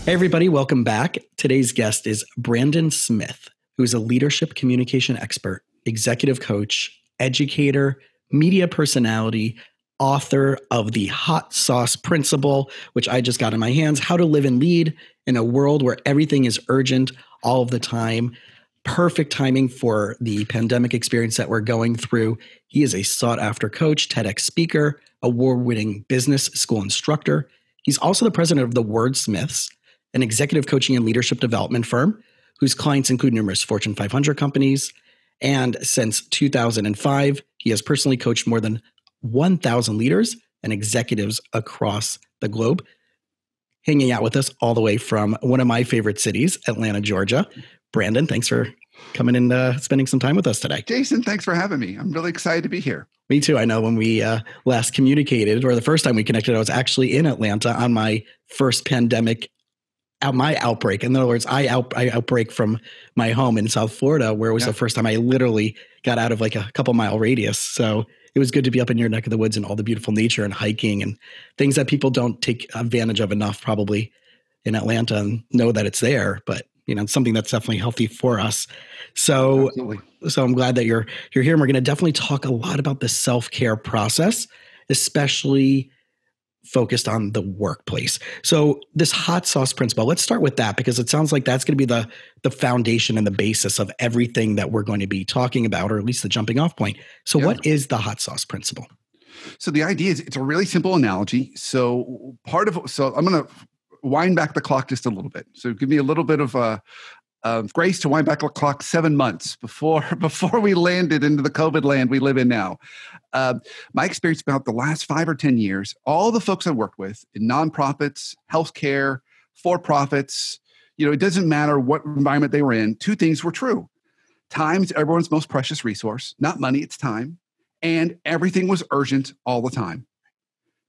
Hey, everybody, welcome back. Today's guest is Brandon Smith, who is a leadership communication expert, executive coach, educator, media personality, author of the Hot Sauce Principle, which I just got in my hands, How to Live and Lead in a World Where Everything is Urgent all of the time. Perfect timing for the pandemic experience that we're going through. He is a sought-after coach, TEDx speaker, award-winning business school instructor. He's also the president of the Wordsmiths, an executive coaching and leadership development firm whose clients include numerous Fortune 500 companies. And since 2005, he has personally coached more than 1,000 leaders and executives across the globe. Hanging out with us all the way from one of my favorite cities, Atlanta, Georgia. Brandon, thanks for coming and spending some time with us today. Jason, thanks for having me. I'm really excited to be here. Me too. I know when we last communicated, or the first time we connected, I was actually in Atlanta on my first pandemic my outbreak. In other words, I outbreak from my home in South Florida, where it was the first time I literally got out of like a couple mile radius. So it was good to be up in your neck of the woods and all the beautiful nature and hiking and things that people don't take advantage of enough probably in Atlanta and know that it's there. But you know, it's something that's definitely healthy for us. So, so I'm glad that you're here. And we're going to definitely talk a lot about the self-care process, especially focused on the workplace. So this hot sauce principle, let's start with that because it sounds like that's going to be the foundation and the basis of everything that we're going to be talking about, or at least the jumping off point. So what is the hot sauce principle? So the idea is it's a really simple analogy. So I'm going to wind back the clock just a little bit. So give me a little bit of grace to wind back the clock 7 months before we landed into the COVID land we live in now. My experience about the last 5 or 10 years, all the folks I worked with in nonprofits, healthcare, for-profits, it doesn't matter what environment they were in, 2 things were true. Time's everyone's most precious resource, not money, it's time. And everything was urgent all the time.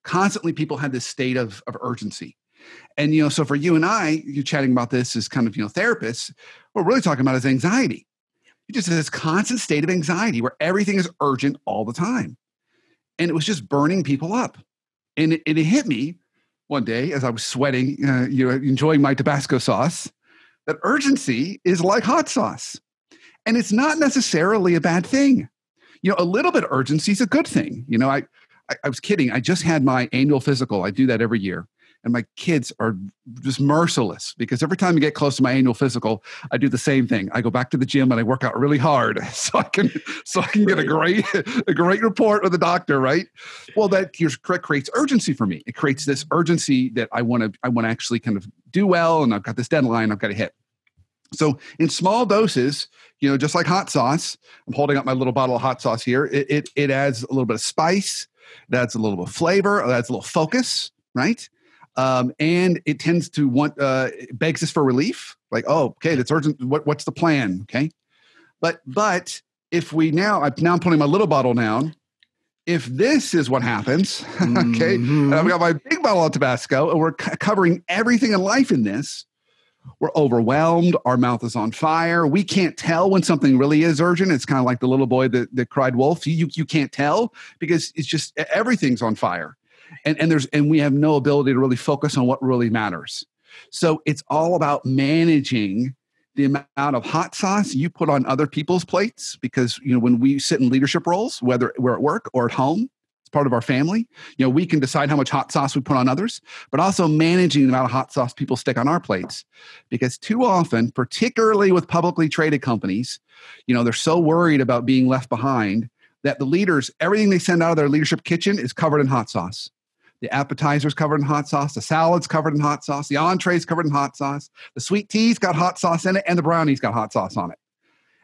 Constantly people had this state of urgency. And, so for you and I, you're chatting about this as kind of, therapists, what we're really talking about is anxiety. You just have this constant state of anxiety where everything is urgent all the time. And it was just burning people up. And it hit me one day as I was sweating, enjoying my Tabasco sauce, that urgency is like hot sauce. And it's not necessarily a bad thing. A little bit of urgency is a good thing. I was kidding. I just had my annual physical. I do that every year. And my kids are just merciless because every time I get close to my annual physical, I do the same thing. I go back to the gym and I work out really hard so I can get a great report with the doctor, right? Well, that creates urgency for me. It creates this urgency that I want to actually kind of do well, and I've got this deadline I've got to hit. So in small doses, just like hot sauce, I'm holding up my little bottle of hot sauce here. It adds a little bit of spice, it adds a little bit of flavor, it adds a little focus, right? And it tends to begs us for relief. Like, oh, okay, that's urgent. What's the plan? Okay. But if I'm now putting my little bottle down, if this is what happens, okay, and I've got my big bottle of Tabasco and we're covering everything in life in this, we're overwhelmed. Our mouth is on fire. We can't tell when something really is urgent. It's kind of like the little boy that cried wolf. You can't tell because it's just everything's on fire. And we have no ability to really focus on what really matters. So it's all about managing the amount of hot sauce you put on other people's plates, because when we sit in leadership roles, whether we're at work or at home, it's part of our family. We can decide how much hot sauce we put on others, but also managing the amount of hot sauce people stick on our plates. Because too often, particularly with publicly traded companies, they're so worried about being left behind that the leaders, everything they send out of their leadership kitchen is covered in hot sauce. The appetizers covered in hot sauce, the salads covered in hot sauce, the entrees covered in hot sauce, the sweet tea's got hot sauce in it, and the brownies got hot sauce on it.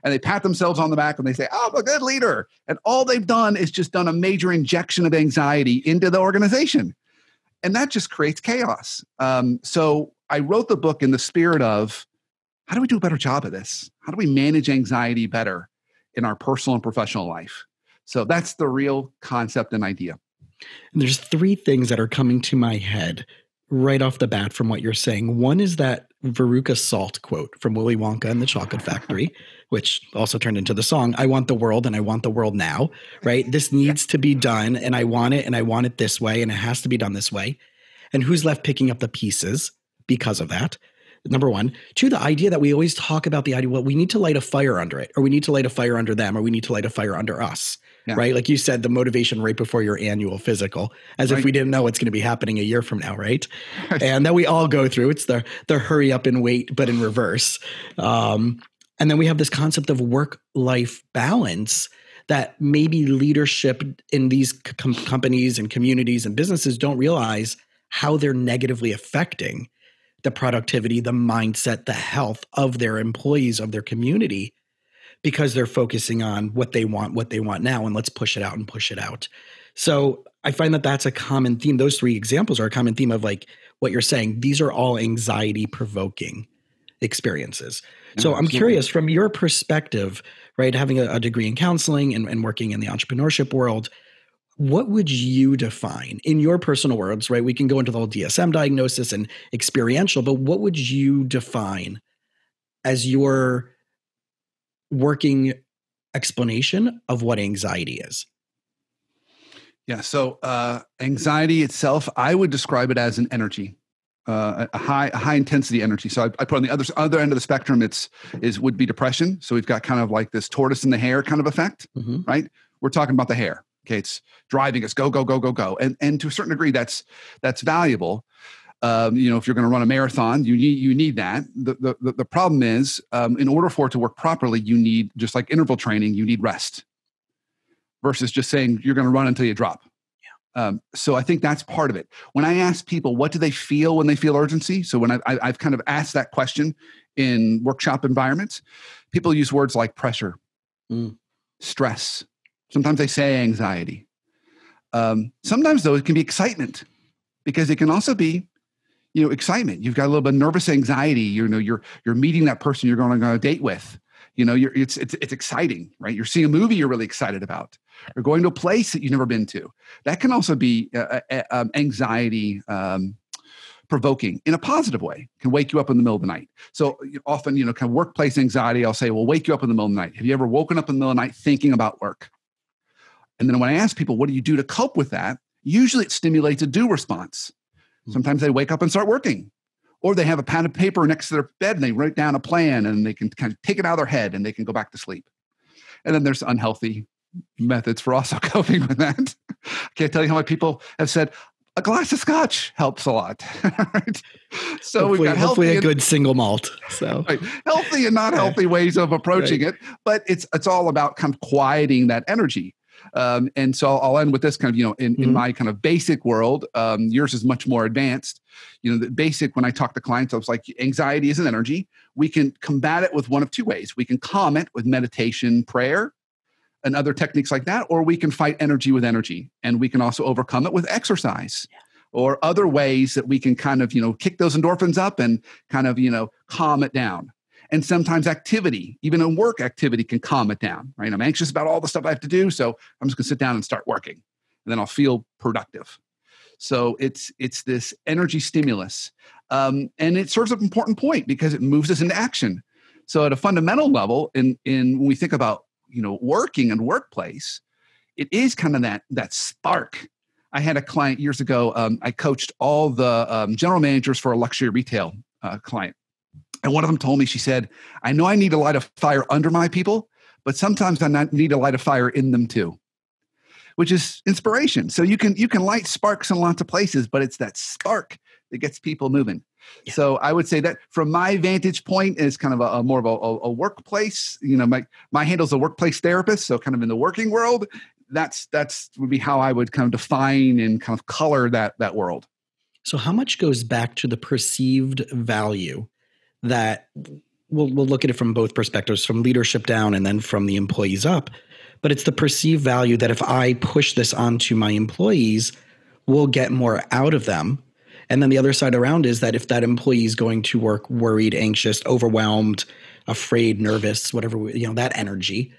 And they pat themselves on the back and they say, oh, I'm a good leader. And all they've done is just done a major injection of anxiety into the organization. And that just creates chaos. So I wrote the book in the spirit of, how do we do a better job of this? How do we manage anxiety better in our personal and professional life? So that's the real concept and idea. And there's 3 things that are coming to my head right off the bat from what you're saying. One is that Veruca Salt quote from Willy Wonka and the Chocolate Factory, which also turned into the song, I want the world and I want the world now, right? This needs to be done and I want it this way and it has to be done this way. And who's left picking up the pieces because of that. Number one. Two, the idea that we always talk about the idea, well, we need to light a fire under it, or we need to light a fire under them, or we need to light a fire under us, right? Like you said, the motivation right before your annual physical, as if we didn't know what's going to be happening a year from now, right? And that we all go through. It's the hurry up and wait, but in reverse. And then we have this concept of work-life balance that maybe leadership in these companies and communities and businesses don't realize how they're negatively affecting the productivity, the mindset, the health of their employees, of their community, because they're focusing on what they want now, and let's push it out and push it out. So I find that that's a common theme. Those three examples are a common theme of like what you're saying. These are all anxiety provoking experiences. So I'm curious from your perspective, right, having a degree in counseling and working in the entrepreneurship world, what would you define in your personal words, right? We can go into the whole DSM diagnosis and experiential, but what would you define as your working explanation of what anxiety is? Yeah. So anxiety itself, I would describe it as an energy, a high intensity energy. So I put on the other end of the spectrum, would be depression. So we've got kind of like this tortoise in the hare kind of effect, right? We're talking about the hare. Okay, it's driving us, go, go, go, go, go, and to a certain degree, that's valuable. If you're going to run a marathon, you need that. The problem is, in order for it to work properly, you need, just like interval training, you need rest. Versus just saying you're going to run until you drop. Yeah. So I think that's part of it. When I ask people, what do they feel when they feel urgency? So when I've kind of asked that question in workshop environments, people use words like pressure, stress. Sometimes they say anxiety. Sometimes, though, it can be excitement, because it can also be, excitement. You've got a little bit of nervous anxiety. You're meeting that person you're going on a date with. It's exciting, right? You're seeing a movie you're really excited about, or going to a place that you've never been to. That can also be anxiety provoking in a positive way. Can wake you up in the middle of the night. So often, kind of workplace anxiety, I'll say, well, wake you up in the middle of the night. Have you ever woken up in the middle of the night thinking about work? And then when I ask people, what do you do to cope with that? Usually it stimulates a do response. Sometimes they wake up and start working, or they have a pad of paper next to their bed and they write down a plan and they can kind of take it out of their head and they can go back to sleep. And then there's unhealthy methods for also coping with that. I can't tell you how many people have said a glass of scotch helps a lot. Right? So we've got hopefully a good single malt. So healthy and not healthy ways of approaching it, but it's all about kind of quieting that energy. And so I'll end with this kind of, in my kind of basic world, yours is much more advanced. The basic, when I talk to clients, I was like, anxiety is an energy. We can combat it with one of two ways. We can calm it with meditation, prayer, and other techniques like that, or we can fight energy with energy. And we can also overcome it with exercise or other ways that we can kind of, kick those endorphins up and kind of, calm it down. And sometimes activity, even in work activity, can calm it down, right? I'm anxious about all the stuff I have to do, so I'm just going to sit down and start working, and then I'll feel productive. So it's this energy stimulus, and it serves an important point because it moves us into action. So at a fundamental level, in when we think about working and workplace, it is kind of that spark. I had a client years ago. I coached all the general managers for a luxury retail client. And one of them told me, she said, I know I need to light a fire under my people, but sometimes I need to light a fire in them too, which is inspiration. So you can light sparks in lots of places, but it's that spark that gets people moving. Yeah. So I would say that from my vantage point is kind of a more of a workplace, my handle's a workplace therapist. So kind of in the working world, that's would be how I would kind of define and kind of color that world. So how much goes back to the perceived value that we'll look at it from both perspectives, from leadership down and then from the employees up. But it's the perceived value that if I push this onto my employees, we'll get more out of them. And then the other side around is that if that employee is going to work worried, anxious, overwhelmed, afraid, nervous, whatever, that energy,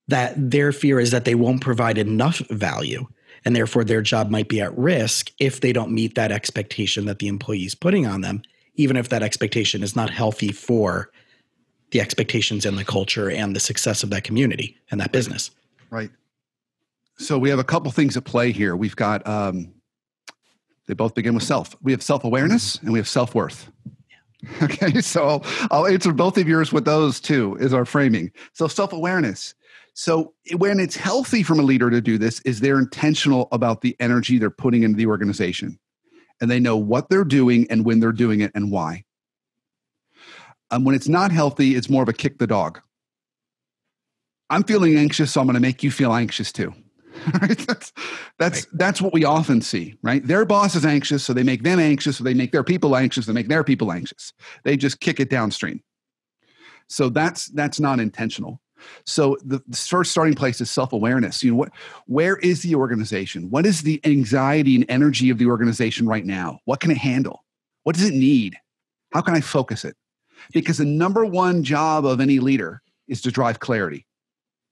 that their fear is that they won't provide enough value. And therefore their job might be at risk if they don't meet that expectation that the employee is putting on them, even if that expectation is not healthy for the expectations and the culture and the success of that community and that business. Right. So we have a couple things at play here. We've got, they both begin with self. We have self-awareness and we have self-worth. Okay, so I'll answer both of yours with those too, is our framing. So self-awareness. So when it's healthy from a leader to do this, is they're intentional about the energy they're putting into the organization. And they know what they're doing and when they're doing it and why. When it's not healthy, it's more of a kick the dog. I'm feeling anxious, so I'm going to make you feel anxious too. Right? That's what we often see, right? Their boss is anxious, so they make them anxious, so they make their people anxious, they make their people anxious. They just kick it downstream. So that's not intentional. So the first starting place is self-awareness. Where is the organization? What is the anxiety and energy of the organization right now? What can it handle? What does it need? How can I focus it? Because the number one job of any leader is to drive clarity.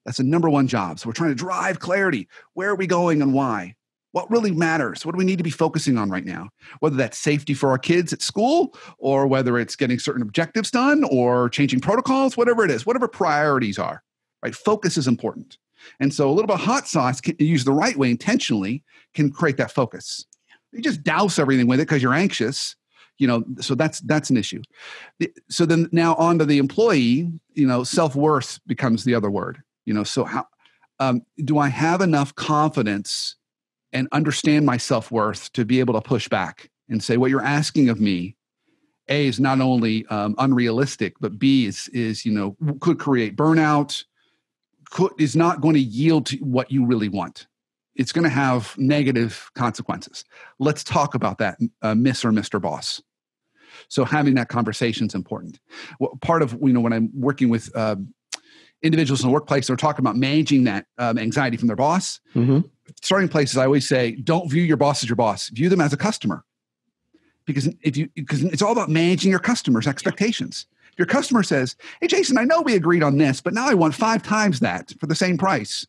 That's the number one job. So we're trying to drive clarity. Where are we going and why? What really matters? What do we need to be focusing on right now? Whether that's safety for our kids at school, or whether it's getting certain objectives done, or changing protocols, whatever it is, whatever priorities are, right? Focus is important. And so a little bit of hot sauce, used the right way intentionally, can create that focus. You just douse everything with it because you're anxious. So that's an issue. So then now on to the employee, self-worth becomes the other word. So how do I have enough confidence and understand my self-worth to be able to push back and say what you're asking of me, A, is not only unrealistic, but B is could create burnout, is not going to yield to what you really want. It's going to have negative consequences. Let's talk about that, Miss or Mr. Boss. So having that conversation is important. Well, part of when I'm working with individuals in the workplace, they're talking about managing that anxiety from their boss. Mm-hmm. Starting places, I always say, don't view your boss as your boss. View them as a customer, because it's all about managing your customers' expectations. If your customer says, "Hey, Jason, I know we agreed on this, but now I want 5 times that for the same price,"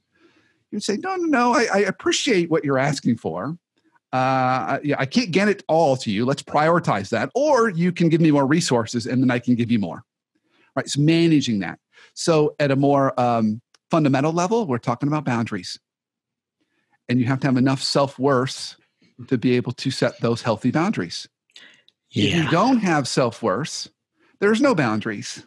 you'd say, "No, I appreciate what you're asking for. I can't get it all to you. Let's prioritize that, or you can give me more resources, and then I can give you more." Right? So managing that. So at a more fundamental level, we're talking about boundaries. And you have to have enough self-worth to be able to set those healthy boundaries. Yeah. If you don't have self-worth, there's no boundaries.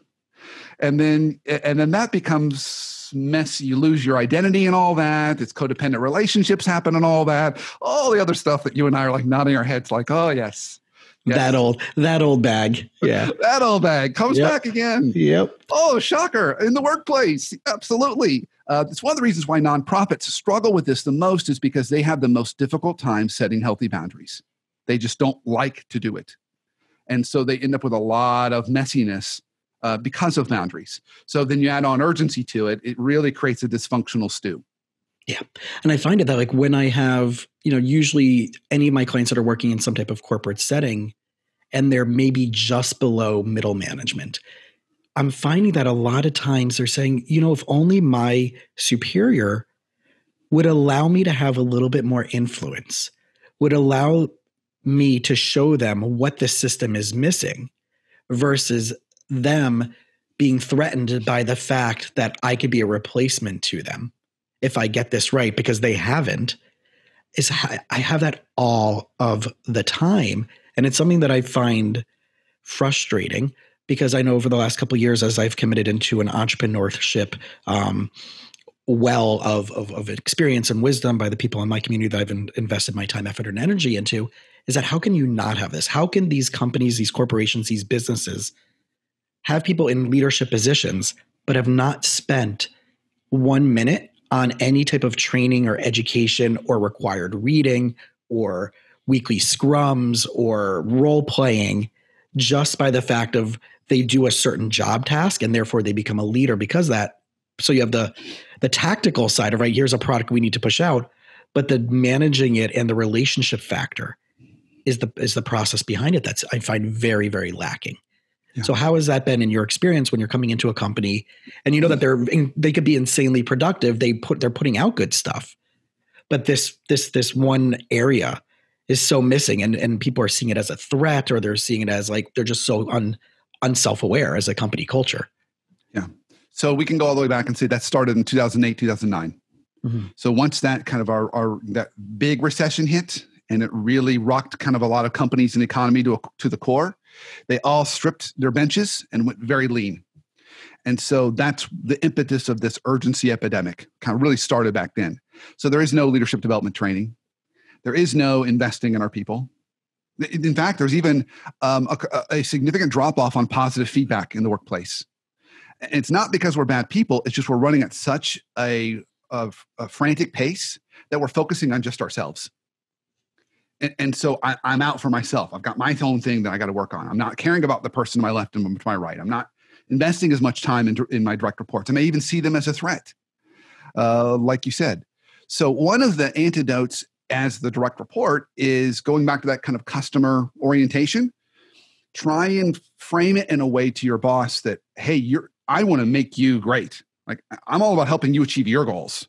And then that becomes messy. You lose your identity and all that. It's codependent relationships happen and all that. All the other stuff that you and I are like nodding our heads like, oh, yes. Yes. That old bag. Yeah. That old bag comes back again. Yep. Oh, shocker. In the workplace. Absolutely. It's one of the reasons why nonprofits struggle with this the most, is because they have the most difficult time setting healthy boundaries. They just don't like to do it. And so they end up with a lot of messiness because of boundaries. So then you add on urgency to it, it really creates a dysfunctional stew. Yeah. And I find it that when I have, usually any of my clients that are working in some type of corporate setting, and they're maybe just below middle management, I'm finding that a lot of times they're saying, if only my superior would allow me to have a little bit more influence, would allow me to show them what the system is missing, versus them being threatened by the fact that I could be a replacement to them if I get this right, because they haven't. I have that all of the time. And it's something that I find frustrating, because I know over the last couple of years, as I've committed into an entrepreneurship well of experience and wisdom by the people in my community that I've invested my time, effort, and energy into, is that how can you not have this? How can these companies, these corporations, these businesses have people in leadership positions, but have not spent 1 minute on any type of training or education or required reading or weekly scrums or role playing, just by the fact of they do a certain job task and therefore they become a leader because of that. So you have the tactical side of, right, here's a product we need to push out, but the managing it and the relationship factor is the process behind it that's, I find, very, very lacking. Yeah. So how has that been in your experience when you're coming into a company and you know that they could be insanely productive, they're putting out good stuff, but this one area is so missing, and people are seeing it as a threat, or they're seeing it as like they're just so unself-aware as a company culture. Yeah. So we can go all the way back and say that started in 2008, 2009. Mm-hmm. So once that kind of our that big recession hit, and it really rocked kind of a lot of companies and economy to the core, They all stripped their benches and went very lean. And so that's the impetus of this urgency epidemic, kind of really started back then. So there is no leadership development training. There is no investing in our people. In fact, there's even a significant drop-off on positive feedback in the workplace. And it's not because we're bad people. It's just we're running at such a frantic pace that we're focusing on just ourselves. And so I'm out for myself. I've got my own thing that I got to work on. I'm not caring about the person to my left and to my right. I'm not investing as much time in my direct reports. I may even see them as a threat, like you said. So one of the antidotes as the direct report is going back to that kind of customer orientation. Try and frame it in a way to your boss that, hey, I want to make you great. Like, I'm all about helping you achieve your goals,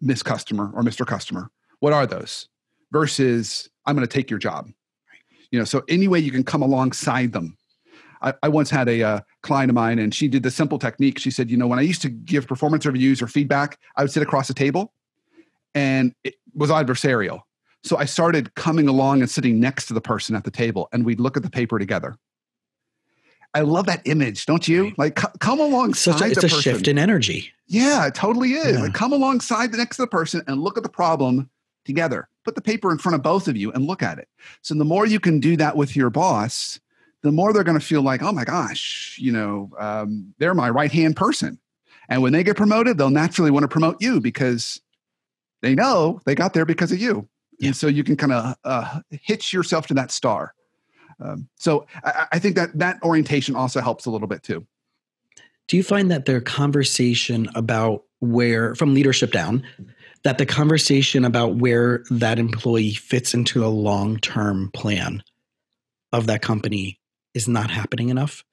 Miss Customer or Mr. Customer. What are those? Versus, I'm going to take your job. So any way you can come alongside them. I once had a client of mine, and she did the simple technique. She said, when I used to give performance reviews or feedback, I would sit across the table, and it was adversarial. So I started coming along and sitting next to the person at the table, and we'd look at the paper together. I love that image, don't you? Right. Like, come alongside the person. It's a shift in energy. Yeah, it totally is. Yeah. Like, come alongside next to the person and look at the problem together. Put the paper in front of both of you and look at it. So the more you can do that with your boss, the more they're going to feel like, oh my gosh, they're my right-hand person. And when they get promoted, they'll naturally want to promote you because they know they got there because of you. Yeah. And so you can kind of hitch yourself to that star. So I think that orientation also helps a little bit too. Do you find that their conversation about from leadership down, that the conversation about where that employee fits into the long-term plan of that company is not happening enough?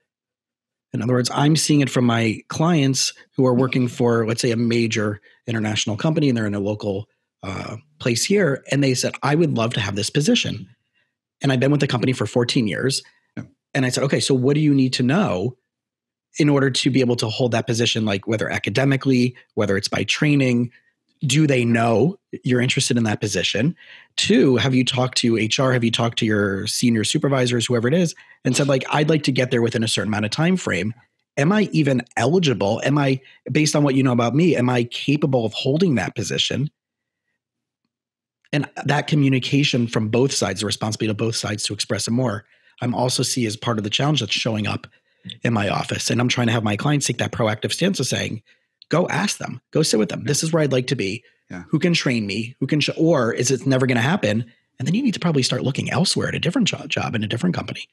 In other words, I'm seeing it from my clients who are working for, let's say, a major international company, and they're in a local place here. And they said, I would love to have this position. And I've been with the company for 14 years. Yeah. And I said, okay, so what do you need to know in order to be able to hold that position, like whether academically, whether it's by training? Do they know you're interested in that position? 2, have you talked to HR? Have you talked to your senior supervisors, whoever it is, and said, like, I'd like to get there within a certain amount of time frame. Am I even eligible? Am I, based on what you know about me, am I capable of holding that position? And that communication from both sides, the responsibility of both sides to express it more, I'm also see as part of the challenge that's showing up in my office. And I'm trying to have my clients take that proactive stance of saying, go ask them, go sit with them. This is where I'd like to be. Yeah. Who can train me? Who can, or is it never going to happen? And then you need to probably start looking elsewhere at a different job in a different company.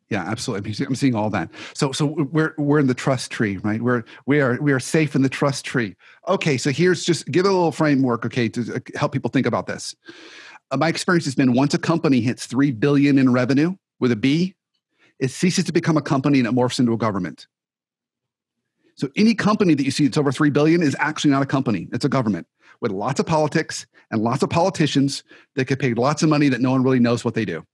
Yeah, absolutely. I'm seeing all that. So we're in the trust tree, right? We are safe in the trust tree. Okay, so here's just give it a little framework, okay, to help people think about this. My experience has been once a company hits $3 billion in revenue with a B, it ceases to become a company and it morphs into a government. So any company that you see that's over 3 billion is actually not a company. It's a government with lots of politics and lots of politicians that get paid lots of money that no one really knows what they do.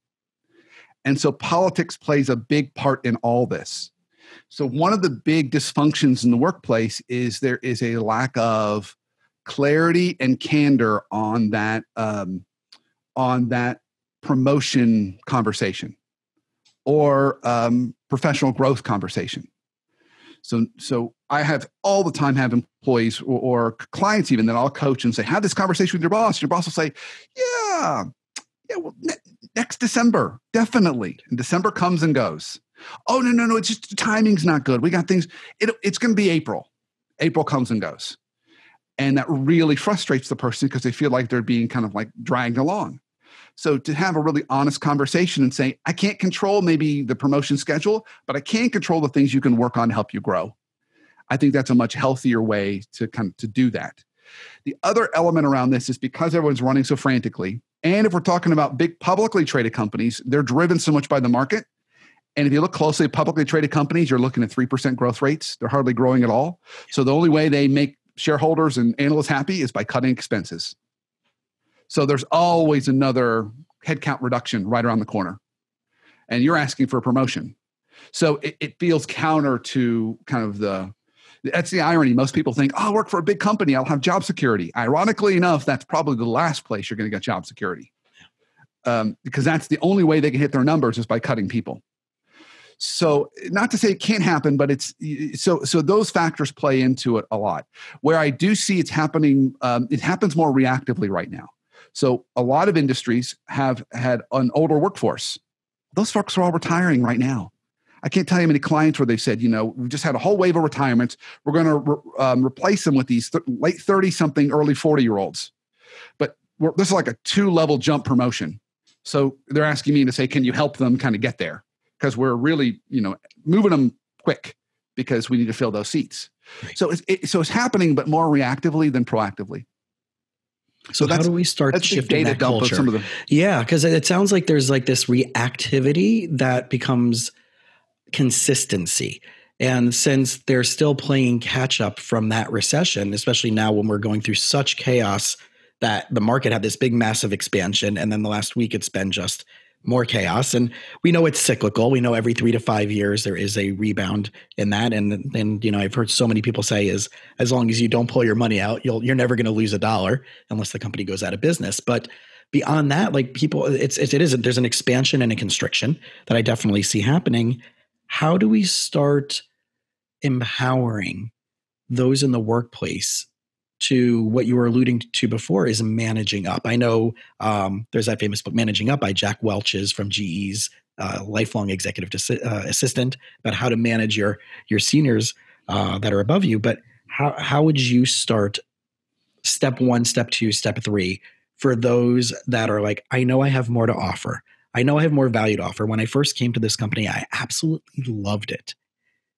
And so politics plays a big part in all this. So one of the big dysfunctions in the workplace is there is a lack of clarity and candor on that promotion conversation or professional growth conversation. So I have all the time have employees or clients even that I'll coach and say, have this conversation with your boss. Your boss will say, yeah, well, next December, definitely. And December comes and goes. Oh, no, it's just the timing's not good. We got things. It's going to be April. April comes and goes. And that really frustrates the person because they feel like they're being kind of like dragged along. So to have a really honest conversation and say, I can't control maybe the promotion schedule, but I can control the things you can work on to help you grow. I think that's a much healthier way to do that. The other element around this is because everyone's running so frantically, and if we're talking about big publicly traded companies, they're driven so much by the market. And if you look closely at publicly traded companies, you're looking at 3% growth rates. They're hardly growing at all. So the only way they make shareholders and analysts happy is by cutting expenses. So there's always another headcount reduction right around the corner. And you're asking for a promotion. So it feels counter to kind of that's the irony. Most people think, oh, I'll work for a big company, I'll have job security. Ironically enough, that's probably the last place you're going to get job security. Because that's the only way they can hit their numbers is by cutting people. So not to say it can't happen, but so those factors play into it a lot. Where I do see it's happening, it happens more reactively right now. So a lot of industries have had an older workforce. Those folks are all retiring right now. I can't tell you how many clients where they said, we just had a whole wave of retirements. We're going to replace them with these late 30-something, early 40-year-olds. But this is like a 2-level jump promotion. So they're asking me to say, can you help them kind of get there? Because we're really, moving them quick because we need to fill those seats. Right. So it's happening, but more reactively than proactively. So how do we start shifting that culture? Yeah, because it sounds like there's like this reactivity that becomes consistency. And since they're still playing catch up from that recession, especially now when we're going through such chaos that the market had this big, massive expansion. And then the last week it's been just more chaos. And we know it's cyclical. We know every 3 to 5 years there is a rebound in that. And I've heard so many people say is as long as you don't pull your money out, you're never going to lose $1 unless the company goes out of business. But beyond that, like people, there's an expansion and a constriction that I definitely see happening. How do we start empowering those in the workplace to what you were alluding to before is managing up? I know there's that famous book, Managing Up by Jack Welch's from GE's lifelong executive assistant about how to manage your seniors that are above you. But how would you start step 1, step 2, step 3 for those that are like, I know I have more to offer. I know I have more value to offer. When I first came to this company, I absolutely loved it.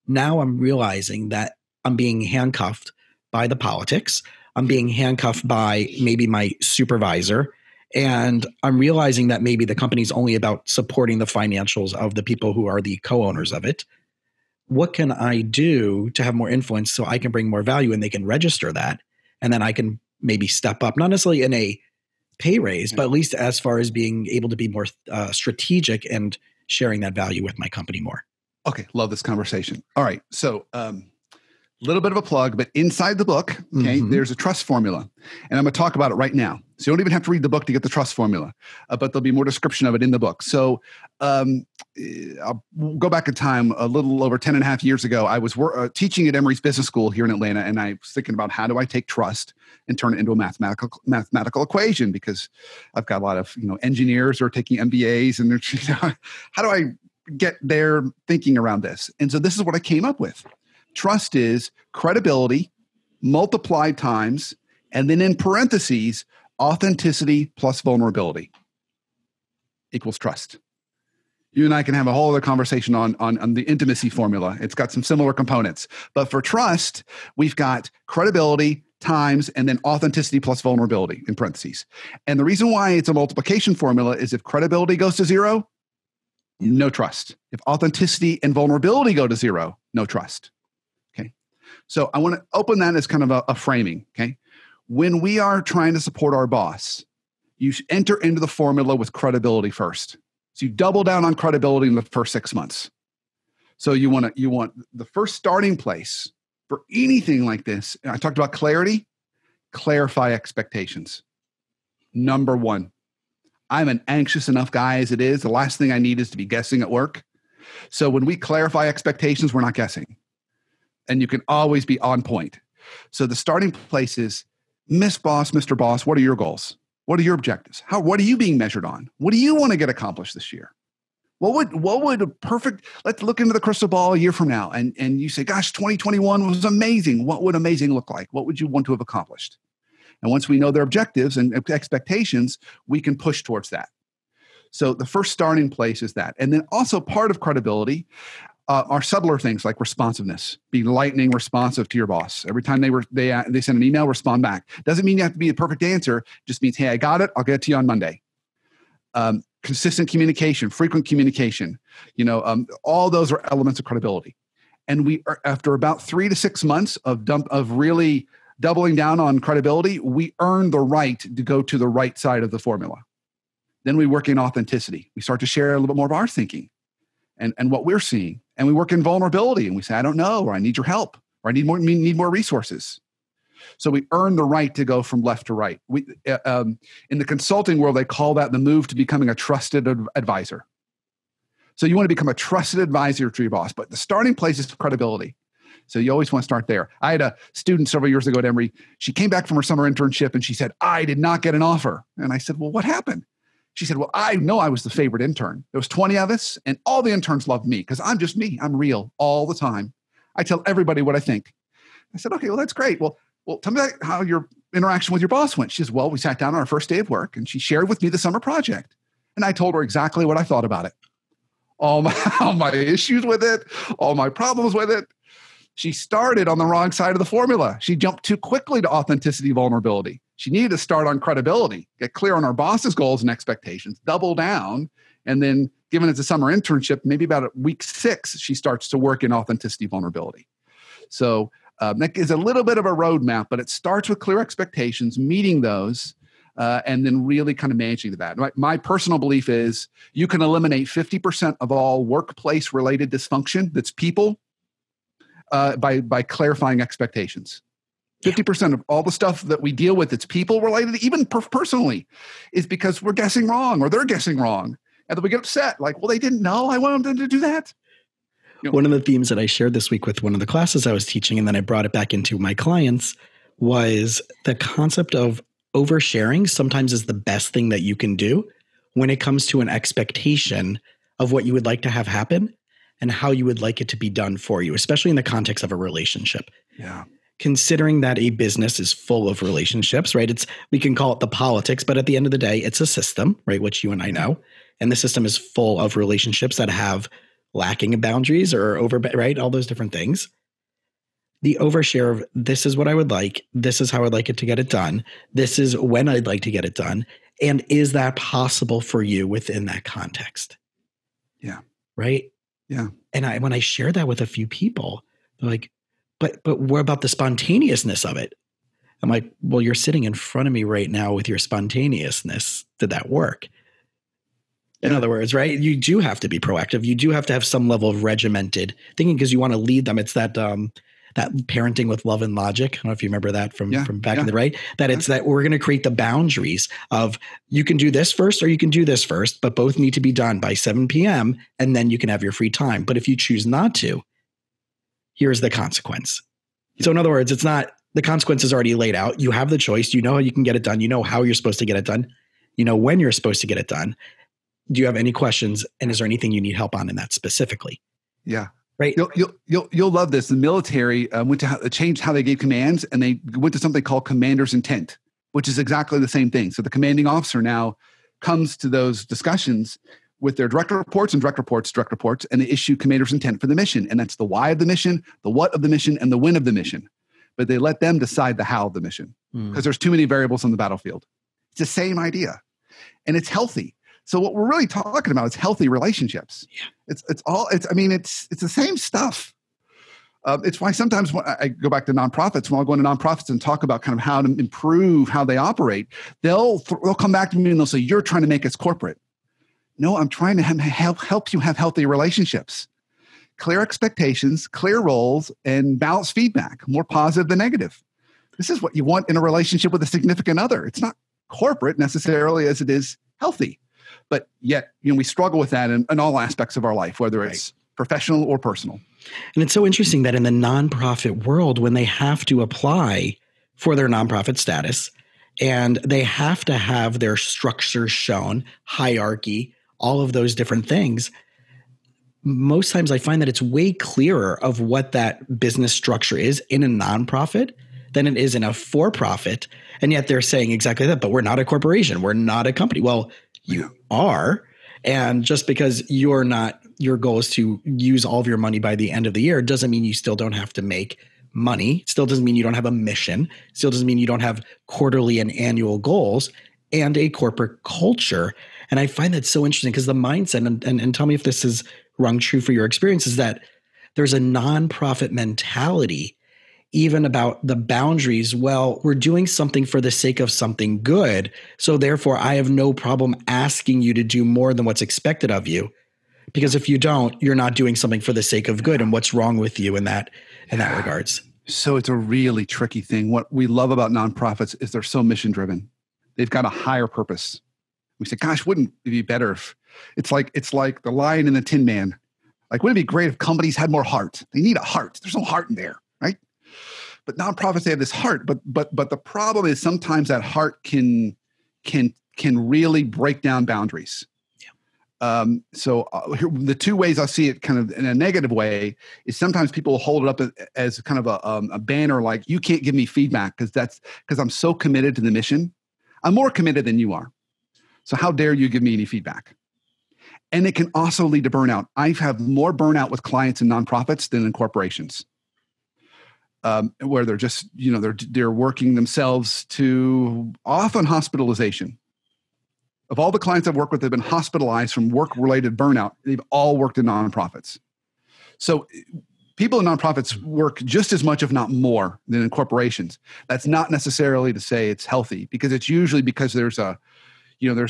Now I'm realizing that I'm being handcuffed by the politics. I'm being handcuffed by maybe my supervisor. And I'm realizing that maybe the company's only about supporting the financials of the people who are the co-owners of it. What can I do to have more influence so I can bring more value and they can register that? And then I can maybe step up, not necessarily in a pay raise, but at least as far as being able to be more strategic and sharing that value with my company more. Okay. Love this conversation. All right. So, little bit of a plug, but inside the book, okay, there's a trust formula. And I'm going to talk about it right now. So you don't even have to read the book to get the trust formula, but there'll be more description of it in the book. So I'll go back in time a little over 10 and a half years ago. I was teaching at Emory's Business School here in Atlanta, and I was thinking about how do I take trust and turn it into a mathematical equation, because I've got a lot of engineers who are taking MBAs, and they're how do I get their thinking around this? And so this is what I came up with. Trust is credibility multiplied times, and then in parentheses, authenticity plus vulnerability equals trust. You and I can have a whole other conversation on the intimacy formula. It's got some similar components. But for trust, we've got credibility times and then authenticity plus vulnerability in parentheses. And the reason why it's a multiplication formula is if credibility goes to 0, no trust. If authenticity and vulnerability go to 0, no trust. So I want to open that as kind of a framing, okay? When we are trying to support our boss, you enter into the formula with credibility first. So you double down on credibility in the first 6 months. So you want the first starting place for anything like this. And I talked about clarity. Clarify expectations. Number 1, I'm an anxious enough guy as it is. The last thing I need is to be guessing at work. So when we clarify expectations, we're not guessing. And you can always be on point. So the starting place is, Miss Boss, Mr. Boss, what are your goals? What are your objectives? What are you being measured on? What do you want to get accomplished this year? What would a perfect, let's look into the crystal ball a year from now. And you say, gosh, 2021 was amazing. What would amazing look like? What would you want to have accomplished? And once we know their objectives and expectations, we can push towards that. So the first starting place is that. And then also part of credibility are subtler things like responsiveness, be lightning responsive to your boss. Every time they send an email, respond back. Doesn't mean you have to be a perfect answer. Just means, hey, I got it. I'll get it to you on Monday. Consistent communication, frequent communication. All those are elements of credibility. And we are, after about 3 to 6 months of really doubling down on credibility, we earn the right to go to the right side of the formula. Then we work in authenticity. We start to share a little bit more of our thinking and what we're seeing. And we work in vulnerability, and we say, I don't know, or I need your help, or I need more resources. So we earn the right to go from left to right. We, in the consulting world, they call that the move to becoming a trusted advisor. So you want to become a trusted advisor to your boss, but the starting place is credibility. So you always want to start there. I had a student several years ago at Emory. She came back from her summer internship and she said, I did not get an offer. And I said, well, what happened? She said, well, I know I was the favorite intern. There was 20 of us and all the interns loved me because I'm just me. I'm real all the time. I tell everybody what I think. I said, okay, well, that's great. Well, tell me how your interaction with your boss went. She says, well, we sat down on our first day of work and she shared with me the summer project. And I told her exactly what I thought about it. All my issues with it, all my problems with it. She started on the wrong side of the formula. She jumped too quickly to authenticity, vulnerability. She needed to start on credibility, get clear on our boss's goals and expectations, double down, and then given it's a summer internship, maybe about week 6, she starts to work in authenticity, vulnerability. So that is a little bit of a roadmap, but it starts with clear expectations, meeting those, and then really kind of managing that. My personal belief is you can eliminate 50% of all workplace-related dysfunction that's people by clarifying expectations. 50% of all the stuff that we deal with that's people-related, even personally, is because we're guessing wrong or they're guessing wrong. And then we get upset, like, well, they didn't know. I wanted them to do that. One of the themes that I shared this week with one of the classes I was teaching, and then I brought it back into my clients, was the concept of oversharing sometimes is the best thing that you can do when it comes to an expectation of what you would like to have happen and how you would like it to be done for you, especially in the context of a relationship. Yeah. Considering that a business is full of relationships, right? We can call it the politics, but at the end of the day, it's a system, right? Which you and I know. And the system is full of relationships that have lacking of boundaries or right? All those different things. The overshare of this is what I would like. This is how I'd like it to get it done. This is when I'd like to get it done. And is that possible for you within that context? Yeah. Right? Yeah. And when I share that with a few people, they're like, but what about the spontaneousness of it? I'm like, well, you're sitting in front of me right now with your spontaneousness. Did that work? In other words, right? You do have to be proactive. You do have to have some level of regimented thinking because you want to lead them. It's that that parenting with love and logic. I don't know if you remember that from back in the right. That it's that we're going to create the boundaries of you can do this first or you can do this first, but both need to be done by 7 p.m. and then you can have your free time. But if you choose not to, here's the consequence. So in other words, it's not the consequence is already laid out. You have the choice. You know how you can get it done. You know how you're supposed to get it done. You know when you're supposed to get it done. Do you have any questions? And is there anything you need help on in that specifically? Yeah. Right. You'll love this. The military went to changed how they gave commands, and they went to something called commander's intent, which is exactly the same thing. So the commanding officer now comes to those discussions with their direct reports, and they issue commander's intent for the mission. And that's the why of the mission, the what of the mission, and the when of the mission. But they let them decide the how of the mission because there's too many variables on the battlefield. It's the same idea, and it's healthy. So what we're really talking about is healthy relationships. Yeah. It's the same stuff. It's why sometimes when I go back to nonprofits, when I'll go into nonprofits and talk about kind of how to improve how they operate, they'll come back to me and they'll say, you're trying to make us corporate. No, I'm trying to help you have healthy relationships. Clear expectations, clear roles, and balanced feedback, more positive than negative. This is what you want in a relationship with a significant other. It's not corporate necessarily as it is healthy. But yet, we struggle with that in all aspects of our life, whether it's professional or personal. And it's so interesting that in the nonprofit world, when they have to apply for their nonprofit status and they have to have their structure shown, hierarchy, all of those different things, most times I find that it's way clearer of what that business structure is in a nonprofit than it is in a for-profit. And yet they're saying exactly that, but we're not a corporation. We're not a company. Well, you are. And just because your goal is to use all of your money by the end of the year doesn't mean you still don't have to make money. Still doesn't mean you don't have a mission. Still doesn't mean you don't have quarterly and annual goals and a corporate culture. And I find that so interesting because the mindset, and tell me if this is rung true for your experience, is that there's a nonprofit mentality even about the boundaries. Well, we're doing something for the sake of something good. So therefore, I have no problem asking you to do more than what's expected of you. Because if you don't, you're not doing something for the sake of good. And what's wrong with you in that regards? So it's a really tricky thing. What we love about nonprofits is they're so mission driven. They've got a higher purpose. We say, gosh, wouldn't it be better if it's like the Lion and the Tin Man. Like, wouldn't it be great if companies had more heart? They need a heart. There's no heart in there, right? But nonprofits, they have this heart. But the problem is sometimes that heart can really break down boundaries. So the two ways I see it kind of in a negative way is sometimes people will hold it up as kind of a banner, like, you can't give me feedback because I'm so committed to the mission. I'm more committed than you are. So how dare you give me any feedback? And it can also lead to burnout. I have more burnout with clients in nonprofits than in corporations, where they're just, they're working themselves to often hospitalization. Of all the clients I've worked with that have been hospitalized from work-related burnout, they've all worked in nonprofits. So people in nonprofits work just as much, if not more, than in corporations. That's not necessarily to say it's healthy, because it's usually because there's a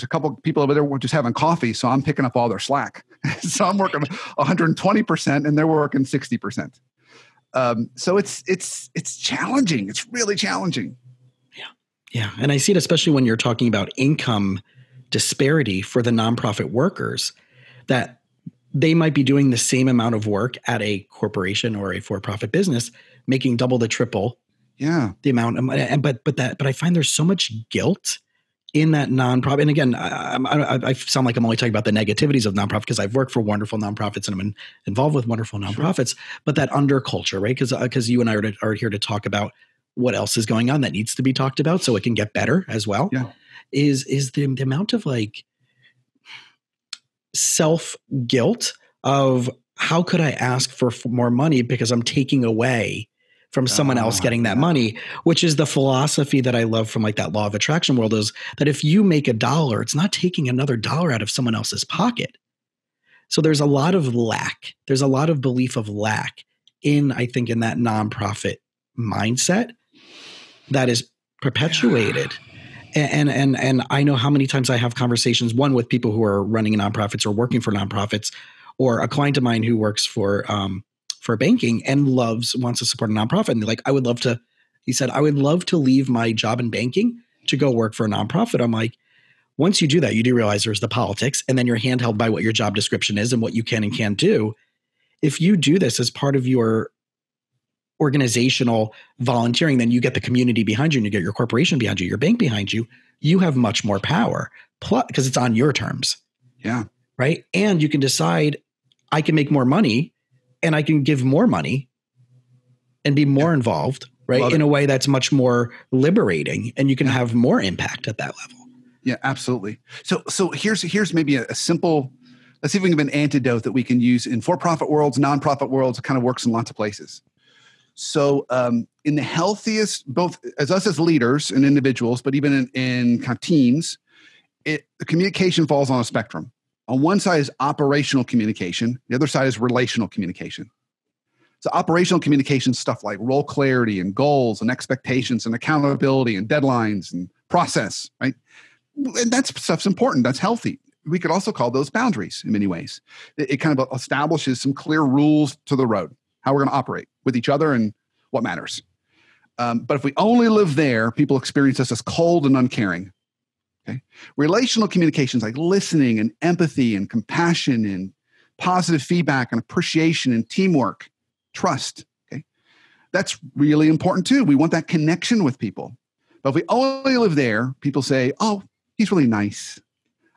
couple of people over there just having coffee, so I'm picking up all their slack. So I'm working 120% and they're working 60%. So it's challenging. It's really challenging. Yeah. And I see it especially when you're talking about income disparity for the nonprofit workers, that they might be doing the same amount of work at a corporation or a for-profit business, making double the triple the amount. But I find there's so much guilt in that nonprofit. And again, I sound like I'm only talking about the negativities of nonprofit because I've worked for wonderful nonprofits and I'm involved with wonderful nonprofits. Sure. But that underculture, right? Because you and I are here to talk about what else is going on that needs to be talked about so it can get better as well. Yeah. Is the amount of like self-guilt of how could I ask for more money because I'm taking away from someone else getting that money, which is the philosophy that I love from like that law of attraction world, is that if you make $1, it's not taking another dollar out of someone else's pocket. So there's a lot of lack. There's a lot of belief of lack I think in that nonprofit mindset that is perpetuated. And I know how many times I have conversations, one with people who are running nonprofits or working for nonprofits, or a client of mine who works for banking and wants to support a nonprofit. And they're like, I would love to leave my job in banking to go work for a nonprofit. I'm like, once you do that, you do realize there's the politics, and then you're handheld by what your job description is and what you can and can't do. If you do this as part of your organizational volunteering, then you get the community behind you and you get your corporation behind you, your bank behind you. You have much more power, plus because it's on your terms. Yeah. Right. And you can decide, I can make more money and I can give more money and be more involved, right? In a way that's much more liberating, and you can have more impact at that level. Yeah, absolutely. So here's maybe a simple, let's see if we can have an antidote that we can use in for-profit worlds, nonprofit worlds. It kind of works in lots of places. So in the healthiest, both as us as leaders and individuals, but even in kind of teams, the communication falls on a spectrum. On one side is operational communication. The other side is relational communication. So operational communication, stuff like role clarity and goals and expectations and accountability and deadlines and process, right? And that stuff's important. That's healthy. We could also call those boundaries in many ways. It kind of establishes some clear rules to the road, how we're going to operate with each other and what matters. But if we only live there, people experience us as cold and uncaring. Okay? Relational communications like listening and empathy and compassion and positive feedback and appreciation and teamwork, trust. Okay? That's really important too. We want that connection with people. But if we only live there, people say, oh, he's really nice.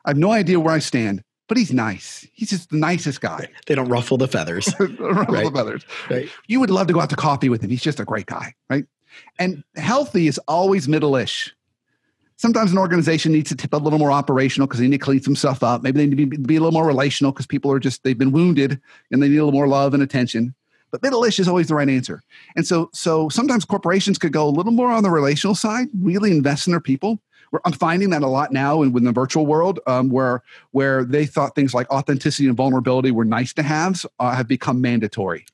I have no idea where I stand, but he's nice. He's just the nicest guy. They don't ruffle the feathers. The feathers. Right. You would love to go out to coffee with him. He's just a great guy, right? And healthy is always middle-ish. Sometimes an organization needs to tip a little more operational because they need to clean some stuff up. Maybe they need to be a little more relational because people they've been wounded and they need a little more love and attention. But middle-ish is always the right answer. And so sometimes corporations could go a little more on the relational side, really invest in their people. I'm finding that a lot now in the virtual world, where they thought things like authenticity and vulnerability were nice to have become mandatory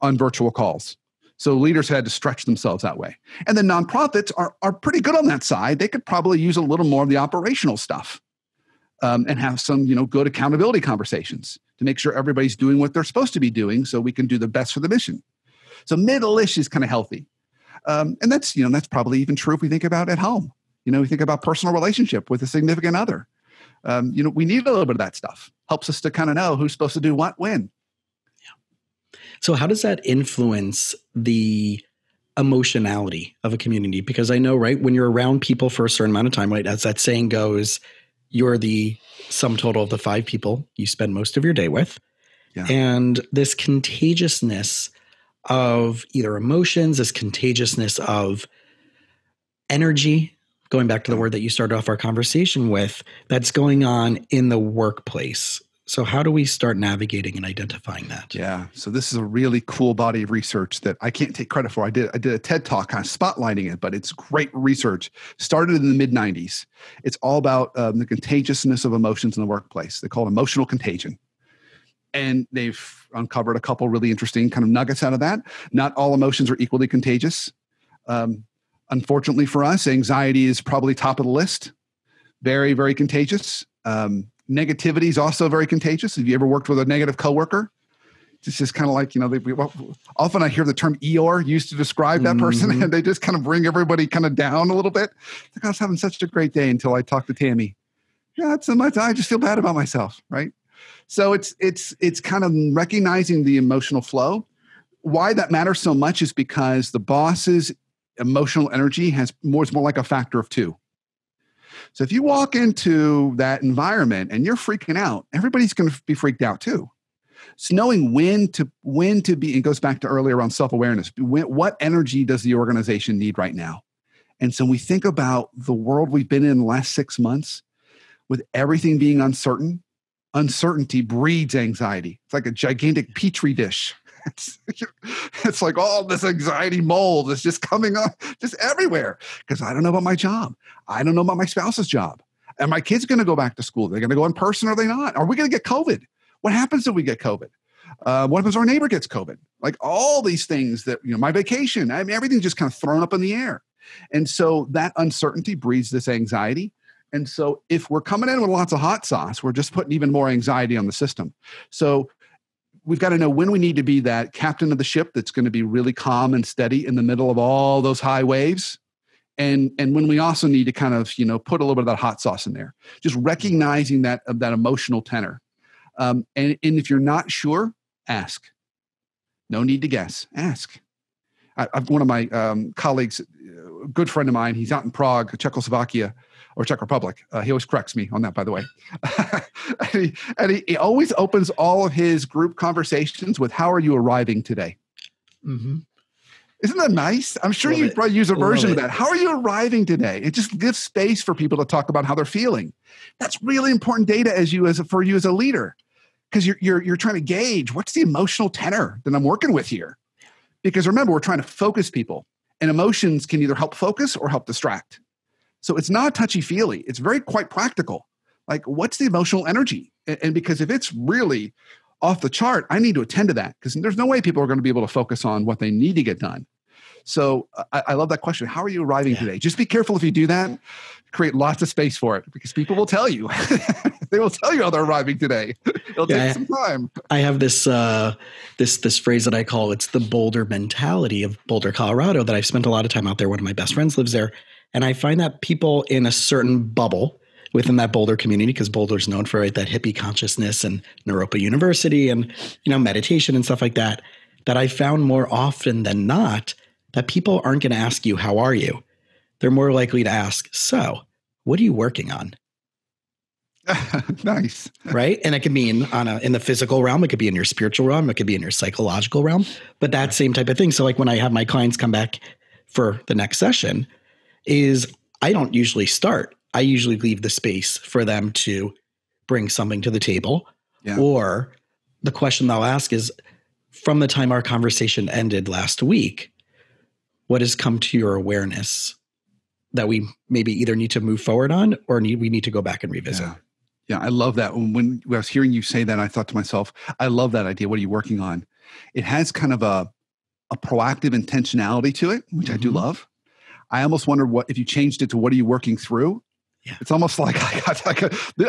on virtual calls. So leaders had to stretch themselves that way. And then nonprofits are pretty good on that side. They could probably use a little more of the operational stuff and have some good accountability conversations to make sure everybody's doing what they're supposed to be doing so we can do the best for the mission. So middle-ish is kind of healthy. And that's probably even true if we think about at home. We think about personal relationship with a significant other. We need a little bit of that stuff. Helps us to kind of know who's supposed to do what when. So how does that influence the emotionality of a community? Because I know, right, when you're around people for a certain amount of time, right, as that saying goes, you're the sum total of the 5 people you spend most of your day with. Yeah. And this contagiousness of either emotions, this contagiousness of energy, going back to the word that you started off our conversation with, that's going on in the workplace. So how do we start navigating and identifying that? Yeah. So this is a really cool body of research that I can't take credit for. I did a TED talk kind of spotlighting it, but it's great research. Started in the mid-90s. It's all about the contagiousness of emotions in the workplace. They call it emotional contagion. And they've uncovered a couple really interesting kind of nuggets out of that. Not all emotions are equally contagious. Unfortunately for us, anxiety is probably top of the list. Very, very contagious. Negativity is also very contagious. Have you ever worked with a negative coworker? It's just kind of like, often I hear the term Eeyore used to describe that person, and they just kind of bring everybody kind of down a little bit. Like, I was having such a great day until I talked to Tammy. Yeah, it's so much. I just feel bad about myself, right? So it's kind of recognizing the emotional flow. Why that matters so much is because the boss's emotional energy is more like a factor of 2. So if you walk into that environment and you're freaking out, everybody's going to be freaked out too. So knowing when to be, it goes back to earlier around self-awareness. What energy does the organization need right now? And so we think about the world we've been in the last 6 months with everything being uncertain. Uncertainty breeds anxiety. It's like a gigantic petri dish. It's like all this anxiety mold is just coming up just everywhere because I don't know about my job. I don't know about my spouse's job. And my kids going to go back to school? They're going to go in person or are they not? Are we going to get COVID? What happens if we get COVID? What happens if our neighbor gets COVID? Like all these things that, my vacation, everything's just kind of thrown up in the air. And so that uncertainty breeds this anxiety. And so if we're coming in with lots of hot sauce, we're just putting even more anxiety on the system. So we've got to know when we need to be that captain of the ship that's going to be really calm and steady in the middle of all those high waves. And when we also need to kind of, put a little bit of that hot sauce in there, just recognizing that emotional tenor. And if you're not sure, ask. No need to guess. Ask. One of my colleagues, a good friend of mine, he's out in Prague, Czechoslovakia, or Czech Republic. He always corrects me on that, by the way. he always opens all of his group conversations with, how are you arriving today? Mm-hmm. Isn't that nice? I'm sure you probably use a version of that. How are you arriving today? It just gives space for people to talk about how they're feeling. That's really important data for you as a leader, because you're trying to gauge what's the emotional tenor that I'm working with here. Because remember, we're trying to focus people, and emotions can either help focus or help distract. So it's not touchy-feely. It's quite practical. Like, what's the emotional energy? And because if it's really off the chart, I need to attend to that, because there's no way people are going to be able to focus on what they need to get done. So I love that question. How are you arriving today? Just be careful if you do that. Create lots of space for it, because people will tell you. They will tell you how they're arriving today. It'll take some time. I have this this phrase that I call, it's the Boulder mentality of Boulder, Colorado, that I've spent a lot of time out there. One of my best friends lives there. And I find that people in a certain bubble within that Boulder community, because Boulder's known for that hippie consciousness and Naropa University and, meditation and stuff like that, that I found more often than not that people aren't going to ask you, how are you? They're more likely to ask, so what are you working on? Nice. Right? And it can be in the physical realm. It could be in your spiritual realm. It could be in your psychological realm. But that same type of thing. So like when I have my clients come back for the next session, is I don't usually start. I usually leave the space for them to bring something to the table. Yeah. Or the question they'll ask is, from the time our conversation ended last week, what has come to your awareness that we maybe either need to move forward on or we need to go back and revisit? Yeah, I love that. When I was hearing you say that, I thought to myself, I love that idea. What are you working on? It has kind of a proactive intentionality to it, which I do love. I almost wonder what if you changed it to what are you working through? Yeah. It's almost like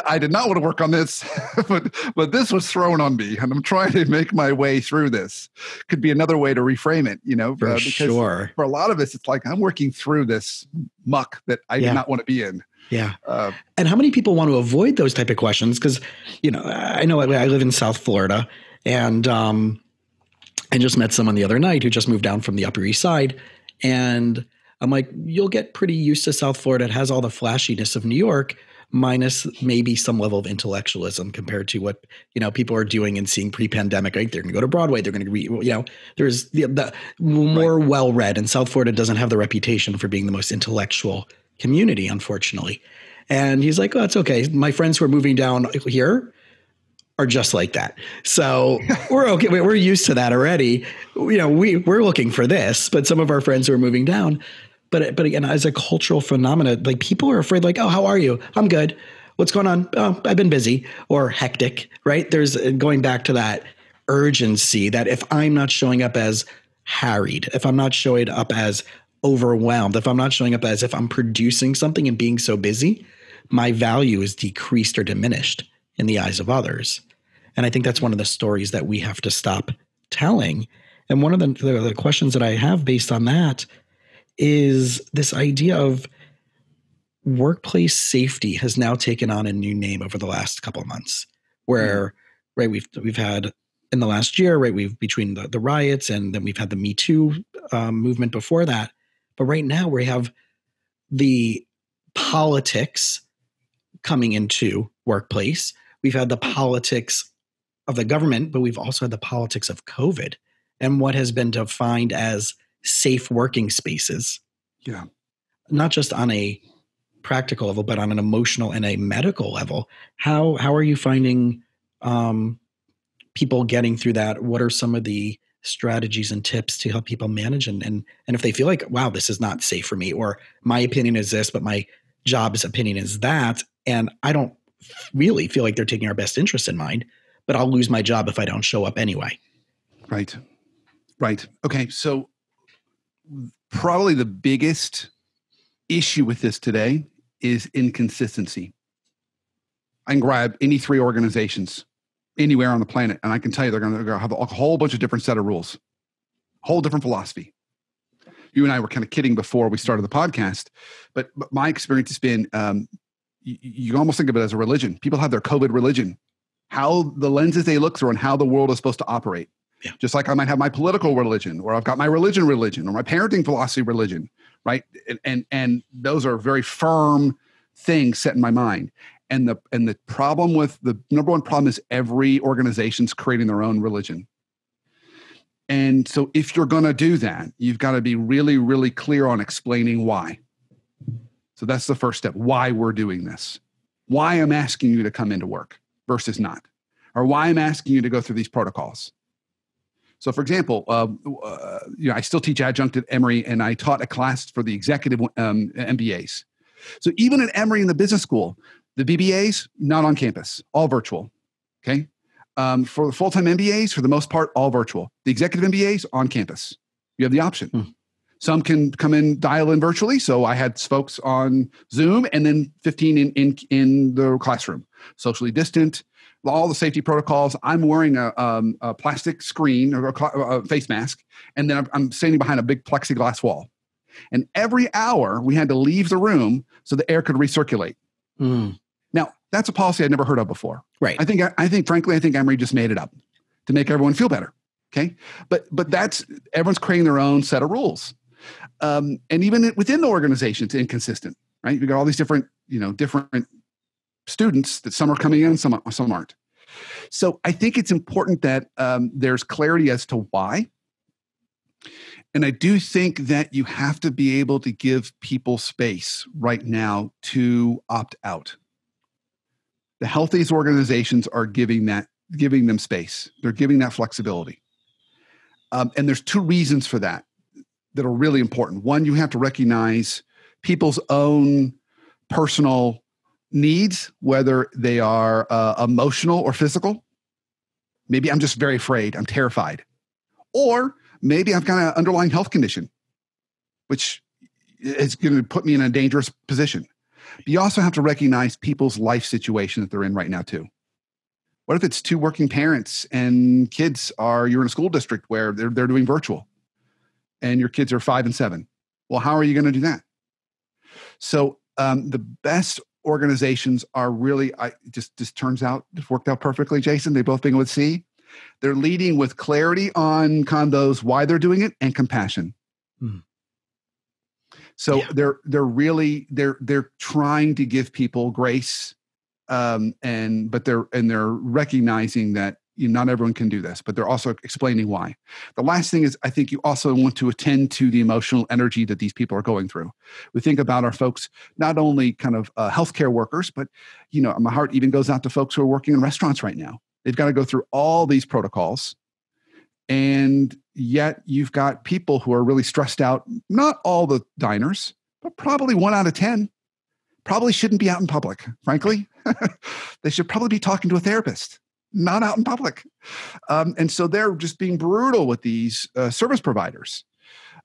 I did not want to work on this, but this was thrown on me, and I'm trying to make my way through this. Could be another way to reframe it, For sure. For a lot of us, it's like I'm working through this muck that I did not want to be in. Yeah. And how many people want to avoid those type of questions? Because, I know I live in South Florida, and I just met someone the other night who just moved down from the Upper East Side. And I'm like, you'll get pretty used to South Florida. It has all the flashiness of New York, minus maybe some level of intellectualism compared to what, people are doing and seeing pre-pandemic, right? They're going to go to Broadway. They're going to read, there's the more well-read, and South Florida doesn't have the reputation for being the most intellectual community, unfortunately. And he's like, oh, it's okay. My friends who are moving down here are just like that. So we're okay. We're used to that already. We're looking for this, but some of our friends who are moving down, but again, as a cultural phenomena, like people are afraid, like, oh, how are you? I'm good. What's going on? Oh, I've been busy or hectic, right? There's going back to that urgency that if I'm not showing up as harried, if I'm not showing up as overwhelmed, if I'm not showing up as if I'm producing something and being so busy, my value is decreased or diminished in the eyes of others. And I think that's one of the stories that we have to stop telling. And one of the questions that I have based on that is this idea of workplace safety has now taken on a new name over the last couple of months, where right we've had in the last year, right, we've between the riots, and then we've had the Me Too movement before that. But right now we have the politics coming into workplace. We've had the politics of the government, but we've also had the politics of COVID and what has been defined as safe working spaces. Yeah. Not just on a practical level, but on an emotional and a medical level. How are you finding people getting through that? What are some of the strategies and tips to help people manage? And if they feel like, wow, this is not safe for me, or my opinion is this, but my job's opinion is that, and I don't really feel like they're taking our best interest in mind, but I'll lose my job if I don't show up anyway. Right. Okay. So probably the biggest issue with this today is inconsistency. I can grab any three organizations anywhere on the planet, and I can tell you they're going to have a whole bunch of different set of rules, whole different philosophy. You and I were kind of kidding before we started the podcast, but my experience has been you almost think of it as a religion. People have their COVID religion, how the lenses they look through and how the world is supposed to operate. Yeah. Just like I might have my political religion, or I've got my religion, or my parenting philosophy religion, right? And those are very firm things set in my mind. And the problem with the number one problem is every organization's creating their own religion. And so if you're going to do that, you've got to be really, really clear on explaining why. So that's the first step, why we're doing this, why I'm asking you to come into work versus not, or why I'm asking you to go through these protocols. So for example, I still teach adjunct at Emory, and I taught a class for the executive MBAs. So even at Emory in the business school, the BBAs, not on campus, all virtual, okay? For the full-time MBAs, for the most part, all virtual. The executive MBAs, on campus. You have the option. Some can come in, dial in virtually. So I had folks on Zoom, and then 15 in the classroom, socially distant, all the safety protocols. I'm wearing a plastic screen or a face mask, and then I'm standing behind a big plexiglass wall. And every hour we had to leave the room so the air could recirculate. Now, that's a policy I'd never heard of before. Right. I think frankly, Emory just made it up to make everyone feel better. Okay. But that's, everyone's creating their own set of rules. And even within the organization, it's inconsistent, right? You've got all these different students that some are coming in, some aren't. So I think it's important that there's clarity as to why. And I do think that you have to be able to give people space right now to opt out. The healthiest organizations are giving them space. They're giving that flexibility. And there's two reasons for that are really important. One, you have to recognize people's own personal needs, whether they are emotional or physical. Maybe I'm just very afraid. I'm terrified. Or maybe I've got an underlying health condition, which is going to put me in a dangerous position. But you also have to recognize people's life situation that they're in right now too. What if it's two working parents and you're in a school district where they're doing virtual and your kids are 5 and 7? Well, how are you going to do that? So The best organizations are really, just turns out, it worked out perfectly, Jason. They both begin with C. They're leading with clarity on kind of those why they're doing it and compassion. Hmm. So they're trying to give people grace, but they're recognizing that not everyone can do this, but they're also explaining why. The last thing is, I think you also want to attend to the emotional energy that these people are going through. We think about our folks, not only kind of healthcare workers, but my heart even goes out to folks who are working in restaurants right now. They've got to go through all these protocols. And yet you've got people who are really stressed out. Not all the diners, but probably 1 out of 10 probably shouldn't be out in public, frankly. They should probably be talking to a therapist, not out in public. And so they're just being brutal with these service providers.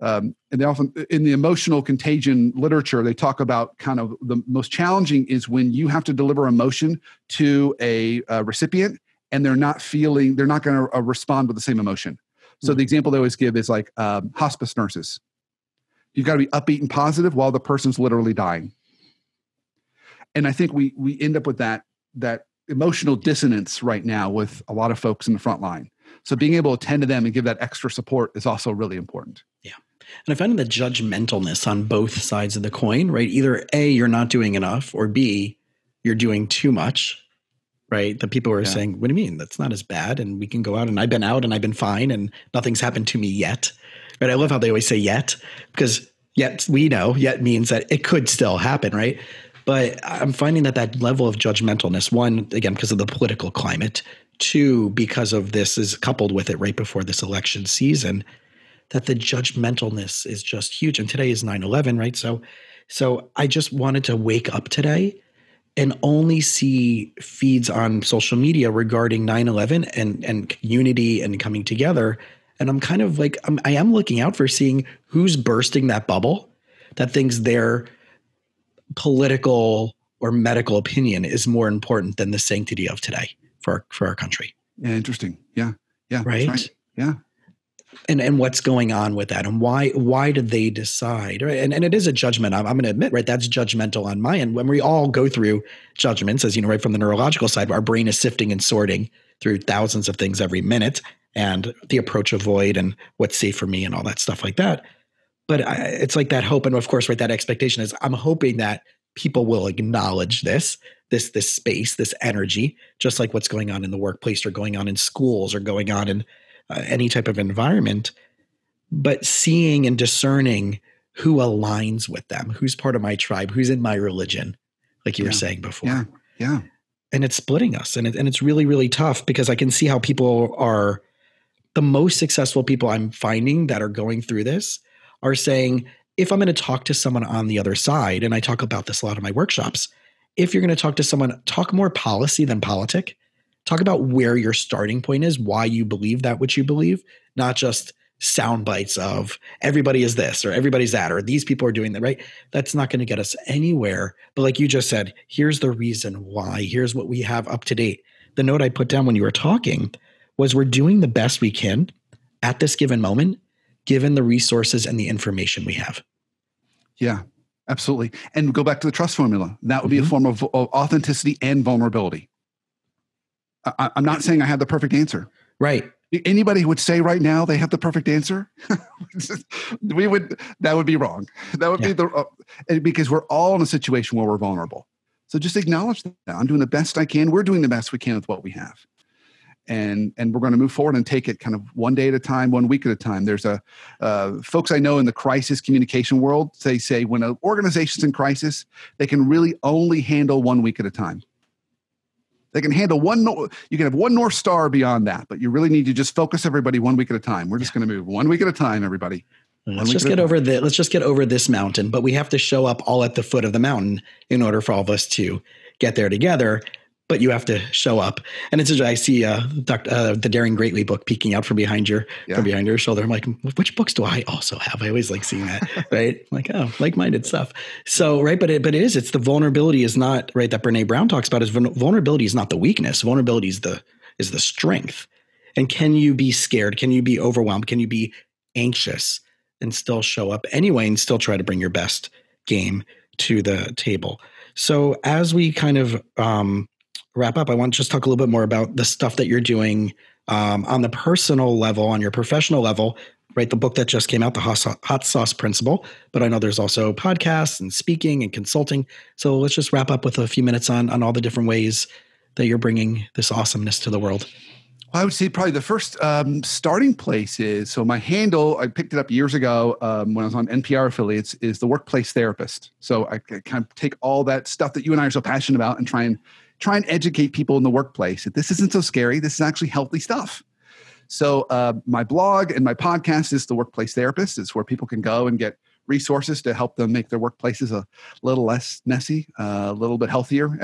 And they often, in the emotional contagion literature, they talk about kind of the most challenging is when you have to deliver emotion to a recipient and they're not going to respond with the same emotion. So the example they always give is like hospice nurses. You've got to be upbeat and positive while the person's literally dying. And I think we end up with that emotional dissonance right now with a lot of folks in the front line. So being able to attend to them and give that extra support is also really important. Yeah. And I find the judgmentalness on both sides of the coin, right? Either A, you're not doing enough, or B, you're doing too much. Right. The people are saying, what do you mean? That's not as bad. And we can go out, and I've been out and I've been fine and nothing's happened to me yet. Right. I love how they always say yet, because yet means that it could still happen. Right. But I'm finding that level of judgmentalness, one, again, because of the political climate, two, because of this is coupled with it right before this election season, that the judgmentalness is just huge. And today is 9/11. Right. So I just wanted to wake up today and only see feeds on social media regarding 9/11 and unity and coming together. And I'm kind of like, I am looking out for seeing who's bursting that bubble that thinks their political or medical opinion is more important than the sanctity of today for our country. Yeah, interesting. Yeah. Right? That's right. Yeah. And what's going on with that, and why did they decide? Right? And it is a judgment. I'm going to admit, right? That's judgmental on my end. When we all go through judgments, as you know, right from the neurological side, our brain is sifting and sorting through thousands of things every minute, and the approach avoid and what's safe for me and all that stuff like that. But it's like that hope, and of course, right, that expectation is I'm hoping that people will acknowledge this space, this energy, just like what's going on in the workplace or going on in schools or going on in any type of environment, but seeing and discerning who aligns with them, who's part of my tribe, who's in my religion, like you were saying before. Yeah. And it's splitting us. And it's really, really tough, because I can see how people are the most successful people I'm finding that are going through this are saying, if I'm going to talk to someone on the other side, and I talk about this a lot in my workshops, if you're going to talk to someone, talk more policy than politic. Talk about where your starting point is, why you believe that which you believe, not just sound bites of everybody is this or everybody's that or these people are doing that, right? That's not going to get us anywhere. But like you just said, here's the reason why. Here's what we have up to date. The note I put down when you were talking was we're doing the best we can at this given moment, given the resources and the information we have. Yeah, absolutely. And go back to the trust formula. That would be a form of authenticity and vulnerability. I'm not saying I have the perfect answer. Right. Anybody who would say right now they have the perfect answer, that would be wrong. That would be because we're all in a situation where we're vulnerable. So just acknowledge that. I'm doing the best I can. We're doing the best we can with what we have. And we're going to move forward and take it kind of one day at a time, 1 week at a time. There's folks I know in the crisis communication world, they say when an organization's in crisis, they can really only handle 1 week at a time. They can handle you can have one North Star beyond that, but you really need to just focus everybody 1 week at a time. We're just going to move 1 week at a time, everybody. Let's just get over this mountain, but we have to show up all at the foot of the mountain in order for all of us to get there together. But you have to show up. And I see the Daring Greatly book peeking out from behind your shoulder. I'm like, which books do I also have? I always like seeing that, right? Like, oh, like-minded stuff. So, right. But it's the vulnerability is not, right, that Brene Brown talks about is vulnerability is not the weakness. Vulnerability is the strength. And can you be scared? Can you be overwhelmed? Can you be anxious and still show up anyway and still try to bring your best game to the table. So as we kind of wrap up, I want to just talk a little bit more about the stuff that you're doing on the personal level, on your professional level, right? The book that just came out, The Hot Sauce Principle, but I know there's also podcasts and speaking and consulting. So let's just wrap up with a few minutes on all the different ways that you're bringing this awesomeness to the world. Well, I would say probably the first starting place is, so my handle, I picked it up years ago when I was on NPR affiliates, is the workplace therapist. So I kind of take all that stuff that you and I are so passionate about and try and educate people in the workplace that this isn't so scary. This is actually healthy stuff. So my blog and my podcast is The Workplace Therapist. It's where people can go and get resources to help them make their workplaces a little less messy, a little bit healthier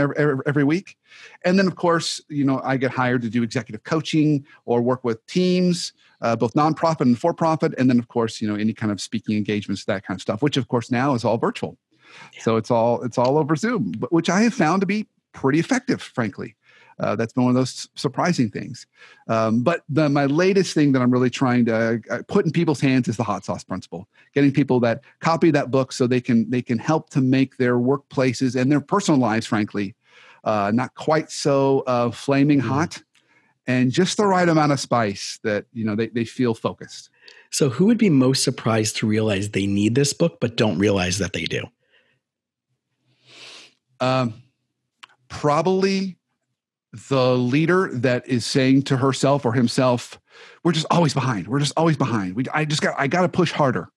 every week. And then, of course, I get hired to do executive coaching or work with teams, both nonprofit and for-profit. And then, of course, any kind of speaking engagements, that kind of stuff, which, of course, now is all virtual. Yeah. So it's all over Zoom, which I have found to be pretty effective, frankly. That's been one of those surprising things. But my latest thing that I'm really trying to put in people's hands is the hot sauce principle. Getting people that copy that book so they can help to make their workplaces and their personal lives, frankly, not quite so flaming hot, and just the right amount of spice that they feel focused. So who would be most surprised to realize they need this book but don't realize that they do? Probably the leader that is saying to herself or himself, we're just always behind. We're just always behind. I got to push harder.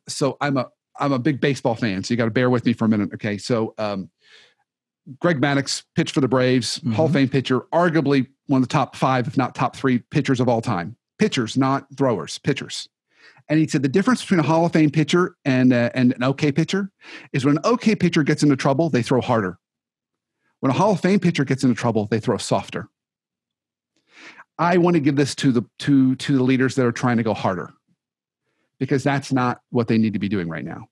So I'm a big baseball fan. So you got to bear with me for a minute. Okay. So, Greg Maddux pitched for the Braves, Hall of Fame pitcher, arguably one of the top 5, if not top 3 pitchers of all time. Pitchers, not throwers, pitchers. And he said the difference between a Hall of Fame pitcher and an okay pitcher is when an okay pitcher gets into trouble, they throw harder. When a Hall of Fame pitcher gets into trouble, they throw softer. I want to give this to the leaders that are trying to go harder, because that's not what they need to be doing right now.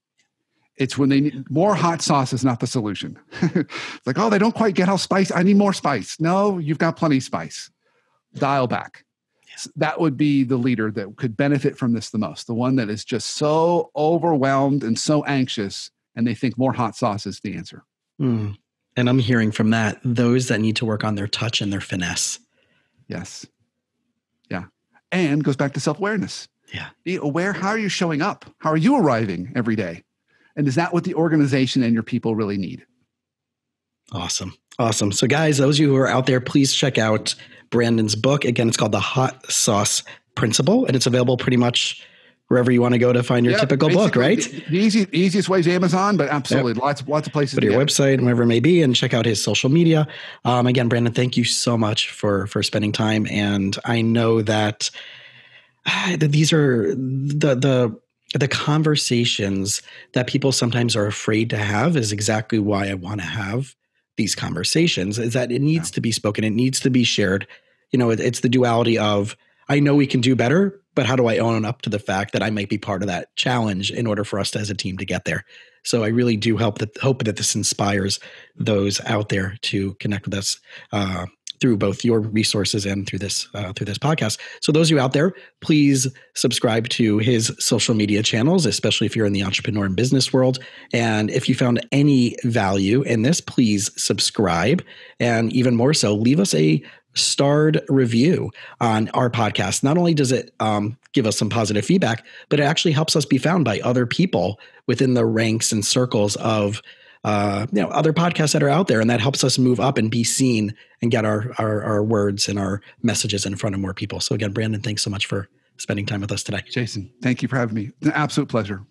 It's when they need more hot sauce is not the solution. It's like, oh, they don't quite get how spicy. I need more spice. No, you've got plenty of spice. Dial back. So that would be the leader that could benefit from this the most. The one that is just so overwhelmed and so anxious, and they think more hot sauce is the answer. Mm. And I'm hearing from that, those that need to work on their touch and their finesse. Yes. Yeah. And goes back to self-awareness. Yeah. Be aware. How are you showing up? How are you arriving every day? And is that what the organization and your people really need? Awesome. Awesome. So guys, those of you who are out there, please check out Brandon's book. Again, it's called The Hot Sauce Principle, and it's available pretty much wherever you want to go to find your typical book, right? The easiest way is Amazon, but absolutely lots of places. Go to your website, wherever it may be, and check out his social media. Again, Brandon, thank you so much for spending time. And I know that these are the conversations that people sometimes are afraid to have is exactly why I want to have these conversations, is that it needs to be spoken. It needs to be shared. It's the duality of, I know we can do better, but how do I own up to the fact that I might be part of that challenge in order for us as a team to get there? So I really do hope that this inspires those out there to connect with us through both your resources and through this podcast. So those of you out there, please subscribe to his social media channels, especially if you're in the entrepreneur and business world. And if you found any value in this, please subscribe. And even more so, leave us a starred review on our podcast. Not only does it give us some positive feedback, but it actually helps us be found by other people within the ranks and circles of other podcasts that are out there. And that helps us move up and be seen and get our words and our messages in front of more people. So again, Brandon, thanks so much for spending time with us today. Jason, thank you for having me. It's an absolute pleasure.